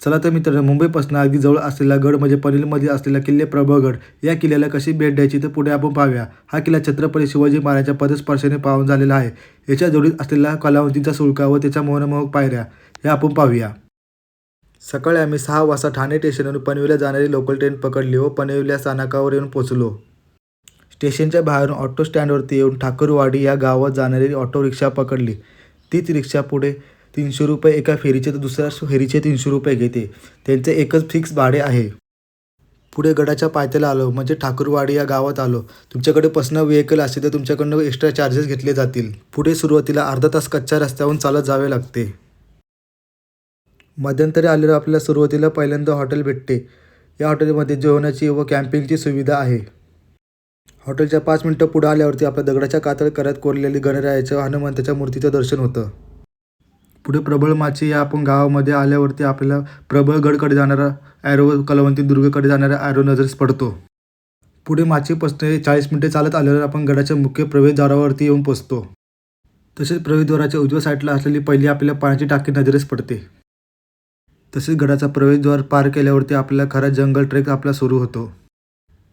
चला तर मित्रांनो, मुंबईपासून अगदी जवळ असलेला गड म्हणजे पनवेलमध्ये असलेला किल्ले प्रभाळगड या किल्ल्याला कशी भेट द्यायची तर पुढे आपण पाहूया. हा किल्ला छत्रपती शिवाजी महाराजांच्या पदस्पर्शाने पावन झालेला आहे. याच्या जोडीत असलेला कलावंतींचा सुळका व त्याच्या मनमोहक पायऱ्या हे आपण पाहूया. सकाळी आम्ही 6 वाजता ठाणे स्टेशनवरून पनवेलला जाणारी लोकल ट्रेन पकडली व पनवेल या स्थानकावर येऊन पोहोचलो. स्टेशनच्या बाहेरून ऑटो स्टँडवरती येऊन ठाकूरवाडी या गावात जाणारी ऑटो रिक्षा पकडली. तीच रिक्षा पुढे 300 रुपये एका फेरीचे तर दुसऱ्या फेरीचे 300 रुपये घेते. त्यांचे एकच फिक्स भाडे आहे. पुढे गडाच्या पायथ्याला आलो म्हणजे ठाकूरवाडी या गावात आलो. तुमच्याकडे पर्सनल व्हेकल असेल तर तुमच्याकडनं एक्स्ट्रा चार्जेस घेतले जातील. पुढे सुरुवातीला अर्धा तास कच्च्या रस्त्यावरून चालत जावे लागते. मध्यंतरी आलेलो आपल्याला सुरुवातीला पहिल्यांदा हॉटेल भेटते. या हॉटेलमध्ये जेवणाची व कॅम्पिंगची सुविधा आहे. हॉटेलच्या 5 मिनिटं पुढे आल्यावरती आपल्या दगडाच्या कातळ करत कोरलेली गणरायाच्या हनुमंताच्या मूर्तीचं दर्शन होतं. पुढे प्रबळमाची या आपण गावामध्ये आल्यावरती आपल्याला प्रबळगडकडे जाणारा ॲरो कलावंती दुर्गकडे जाणारा ॲरो नजरेस पडतो. पुढे माचीपासून 40 मिनिटे चालत आल्यावर आपण गडाच्या मुख्य प्रवेशद्वारावरती येऊन पोहोचतो. तसेच प्रवेशद्वाराच्या उजव्या साईडला असलेली पहिली आपल्याला पाण्याची टाकी नजरेस पडते. तसेच गडाचा प्रवेशद्वार पार केल्यावरती आपल्याला खरा जंगल ट्रेक आपला सुरू होतो.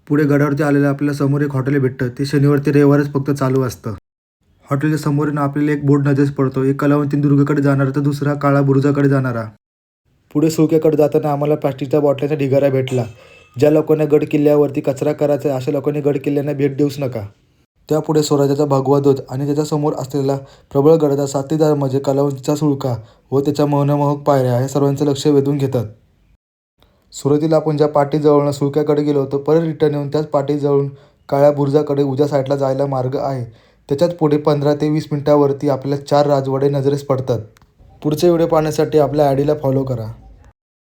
पुढे गडावरती आलेलं आपल्याला समोर एक हॉटेल भेटतं. ते शनिवार ते रविवारच फक्त चालू असतं. हॉटेलच्या समोरून आपल्याला एक बोर्ड नजरेस पडतो. एक कलावंती दुर्गकडे जाणारा तर दुसरा काळा बुरुजाकडे जाणारा. पुढे सुळक्याकडे जाताना आम्हाला प्लास्टिकच्या बाटल्यांचा ढिगारा भेटला. ज्या लोकांना गड किल्ल्यावरती कचरा करायचा अशा लोकांनी गड किल्ल्यांना भेट देऊच नका. त्यापुढे स्वराज्याचा भगवा ध्वज आणि त्याच्यासमोर असलेला प्रबळगडाचा साथीदार म्हणजे कलावंतीचा सुळका व त्याच्या मनमोहक पायऱ्या हे सर्वांचं लक्ष वेधून घेतात. सुरुवातीला आपण ज्या पाटीजवळून सुळक्याकडे गेलो होतो परत रिटर्न येऊन त्याच पाटीजवळून काळ्या बुरुजाकडे उजव्या साईडला जायला मार्ग आहे. त्याच्याच पुढे 15 ते 20 मिनिटांवरती आपल्याला 4 राजवाडे नजरेस पडतात. पुढचे व्हिडिओ पाहण्यासाठी आपल्या आयडीला फॉलो करा.